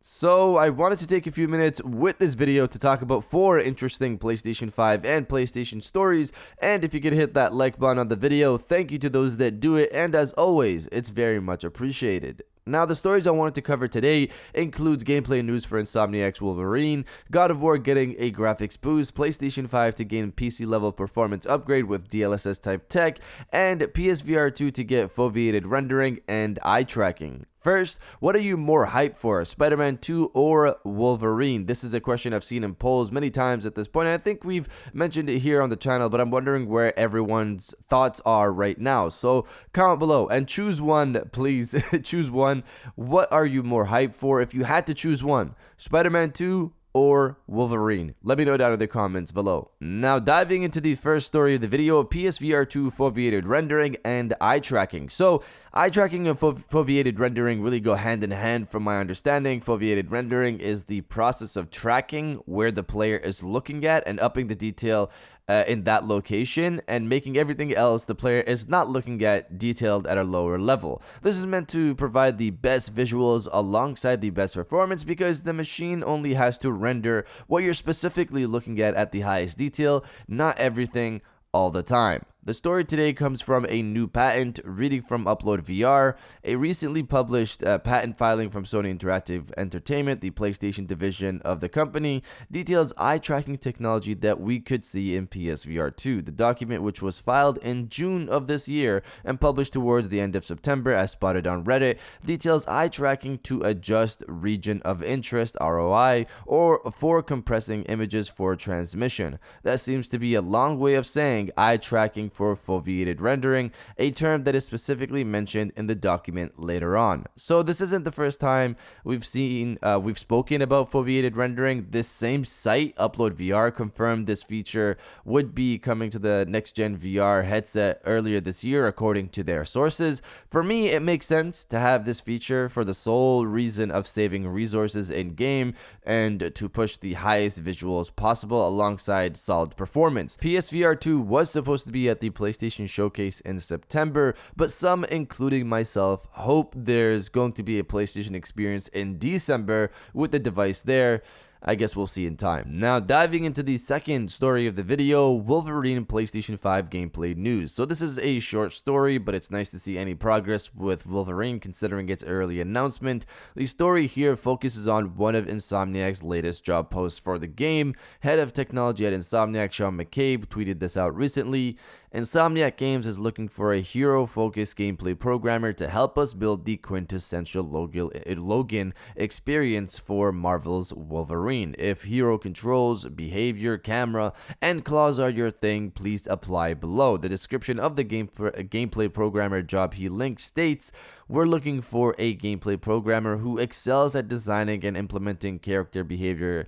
So I wanted to take a few minutes with this video to talk about 4 interesting PlayStation 5 and PlayStation stories, and if you could hit that like button on the video, thank you to those that do it, and as always, it's very much appreciated. Now, the stories I wanted to cover today includes gameplay news for Insomniac's Wolverine, God of War getting a graphics boost, PlayStation 5 to gain PC level performance upgrade with DLSS type tech, and PSVR 2 to get foveated rendering and eye tracking. First, what are you more hyped for, Spider-Man 2 or Wolverine? This is a question I've seen in polls many times at this point, and I think we've mentioned it here on the channel, but I'm wondering where everyone's thoughts are right now. So comment below and choose one, please. Choose one. What are you more hyped for? If you had to choose one, Spider-Man 2 or Wolverine? Let me know down in the comments below. Now, diving into the first story of the video, PSVR 2 foveated rendering and eye tracking. So, eye tracking and foveated rendering really go hand in hand from my understanding. Foveated rendering is the process of tracking where the player is looking at and upping the detail in that location and making everything else the player is not looking at detailed at a lower level. This is meant to provide the best visuals alongside the best performance because the machine only has to render what you're specifically looking at the highest detail, not everything all the time. The story today comes from a new patent, reading from Upload VR, a recently published patent filing from Sony Interactive Entertainment, the PlayStation division of the company, details eye tracking technology that we could see in PSVR 2. The document, which was filed in June of this year and published towards the end of September as spotted on Reddit, details eye tracking to adjust region of interest ROI or for compressing images for transmission. That seems to be a long way of saying eye tracking for foveated rendering, a term that is specifically mentioned in the document later on. So this isn't the first time we've spoken about foveated rendering. This same site, Upload VR, confirmed this feature would be coming to the next-gen VR headset earlier this year, according to their sources. For me, it makes sense to have this feature for the sole reason of saving resources in-game and to push the highest visuals possible alongside solid performance. PSVR 2 was supposed to be at the PlayStation Showcase in September, but some, including myself, hope there's going to be a PlayStation experience in December with the device there. I guess we'll see in time. Now, diving into the second story of the video, Wolverine PlayStation 5 gameplay news. So this is a short story, but it's nice to see any progress with Wolverine considering its early announcement. The story here focuses on one of Insomniac's latest job posts for the game. Head of technology at Insomniac, Sean McCabe, tweeted this out recently. Insomniac Games is looking for a hero-focused gameplay programmer to help us build the quintessential Logan experience for Marvel's Wolverine. If hero controls, behavior, camera, and claws are your thing, please apply below. The description of the gameplay programmer job he links states, "We're looking for a gameplay programmer who excels at designing and implementing character behavior,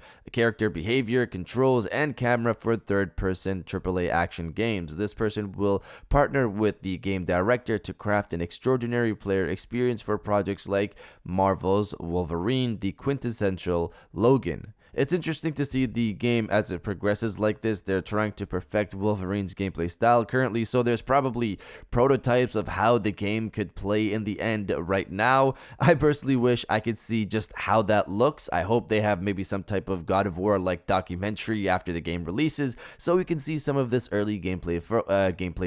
controls, and camera for third-person AAA action games. This person will partner with the game director to craft an extraordinary player experience for projects like Marvel's Wolverine, the quintessential Logan." It's interesting to see the game as it progresses like this. They're trying to perfect Wolverine's gameplay style currently, so there's probably prototypes of how the game could play in the end right now. I personally wish I could see just how that looks. I hope they have maybe some type of God of War like documentary after the game releases, so we can see some of this early gameplay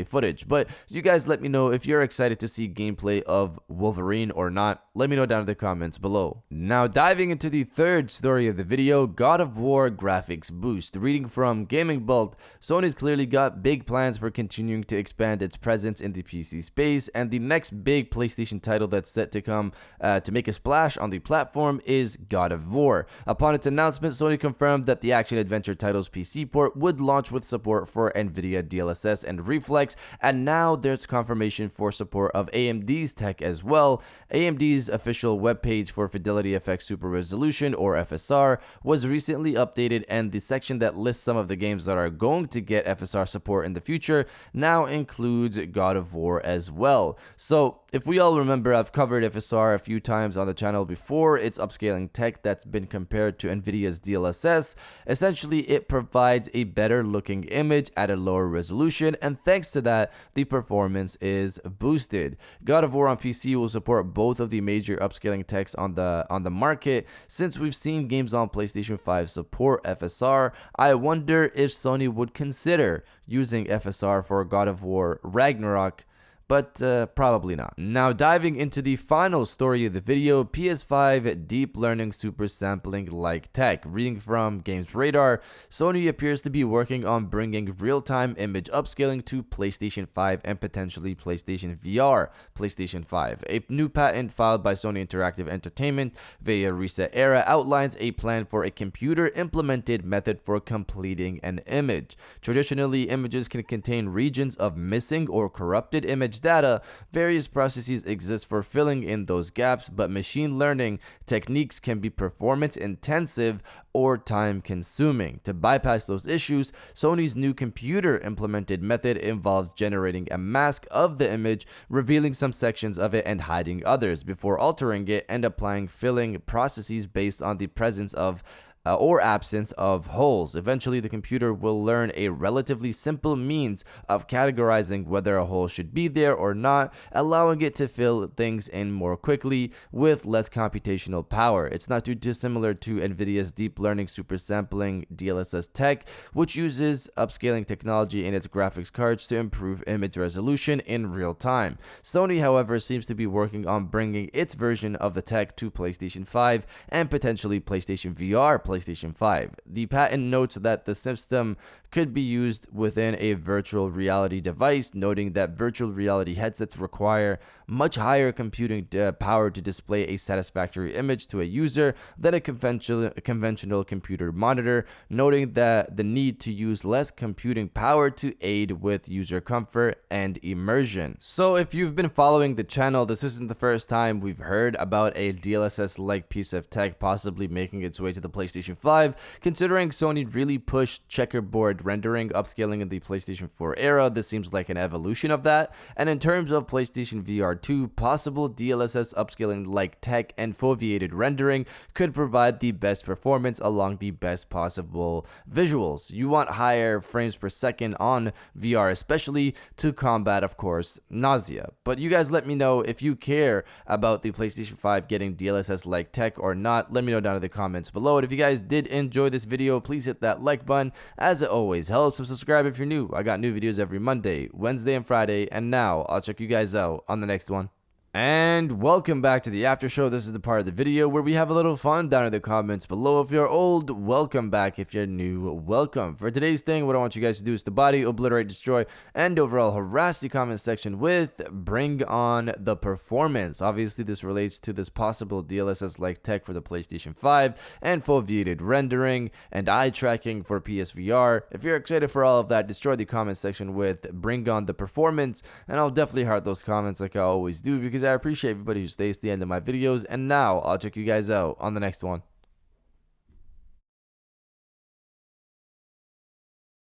footage. But you guys let me know if you're excited to see gameplay of Wolverine or not. Let me know down in the comments below. Now, diving into the third story of the video, God of War graphics boost. Reading from Gaming Bolt, Sony's clearly got big plans for continuing to expand its presence in the PC space, and the next big PlayStation title that's set to come to make a splash on the platform is God of War. Upon its announcement, Sony confirmed that the action-adventure title's PC port would launch with support for NVIDIA DLSS and Reflex, and now there's confirmation for support of AMD's tech as well. AMD's official webpage for Fidelity FX Super Resolution, or FSR, was recently updated, and the section that lists some of the games that are going to get FSR support in the future now includes God of War as well. So if we all remember, I've covered FSR a few times on the channel before. It's upscaling tech that's been compared to Nvidia's DLSS. Essentially, it provides a better looking image at a lower resolution, and thanks to that, the performance is boosted. God of War on PC will support both of the major upscaling techs on the market. Since we've seen games on PlayStation 5 support FSR, I wonder if Sony would consider using FSR for God of War Ragnarok, but probably not. Now, diving into the final story of the video, PS5 deep learning super sampling like tech. Reading from Games Radar, Sony appears to be working on bringing real-time image upscaling to PlayStation 5 and potentially PlayStation VR, PlayStation 5. A new patent filed by Sony Interactive Entertainment via Reset Era outlines a plan for a computer-implemented method for completing an image. Traditionally, images can contain regions of missing or corrupted image data. Various processes exist for filling in those gaps, but machine learning techniques can be performance intensive or time consuming. To bypass those issues, Sony's new computer implemented method involves generating a mask of the image, revealing some sections of it and hiding others before altering it and applying filling processes based on the presence of or absence of holes. Eventually, the computer will learn a relatively simple means of categorizing whether a hole should be there or not, allowing it to fill things in more quickly with less computational power. It's not too dissimilar to Nvidia's deep learning super sampling DLSS Tech, which uses upscaling technology in its graphics cards to improve image resolution in real time. Sony, however, seems to be working on bringing its version of the tech to PlayStation 5 and potentially PlayStation VR, PlayStation 5. The patent notes that the system could be used within a virtual reality device, noting that virtual reality headsets require much higher computing power to display a satisfactory image to a user than a conventional computer monitor, noting that the need to use less computing power to aid with user comfort and immersion. So if you've been following the channel, this isn't the first time we've heard about a DLSS-like piece of tech possibly making its way to the PlayStation 5, considering Sony really pushed checkerboard rendering upscaling in the PlayStation 4 era. This seems like an evolution of that. And in terms of PlayStation VR 2, possible DLSS upscaling like tech and foveated rendering could provide the best performance along the best possible visuals. You want higher frames per second on VR, especially to combat, of course, nausea. But you guys let me know if you care about the PlayStation 5 getting DLSS like tech or not. Let me know down in the comments below. And if you guys did enjoy this video, please hit that like button, as it always helps, and subscribe if you're new. I got new videos every Monday, Wednesday, and Friday, and now I'll check you guys out on the next one. And welcome back to the after show. This is the part of the video where we have a little fun down in the comments below. If you're old, welcome back. If you're new, welcome. For today's thing, what I want you guys to do is to body, obliterate, destroy, and overall harass the comment section with bring on the performance. Obviously, this relates to this possible DLSS-like tech for the PlayStation 5 and foveated rendering and eye tracking for PSVR. If you're excited for all of that, destroy the comment section with bring on the performance, and I'll definitely heart those comments like I always do, because I appreciate everybody who stays to the end of my videos. And now I'll check you guys out on the next one.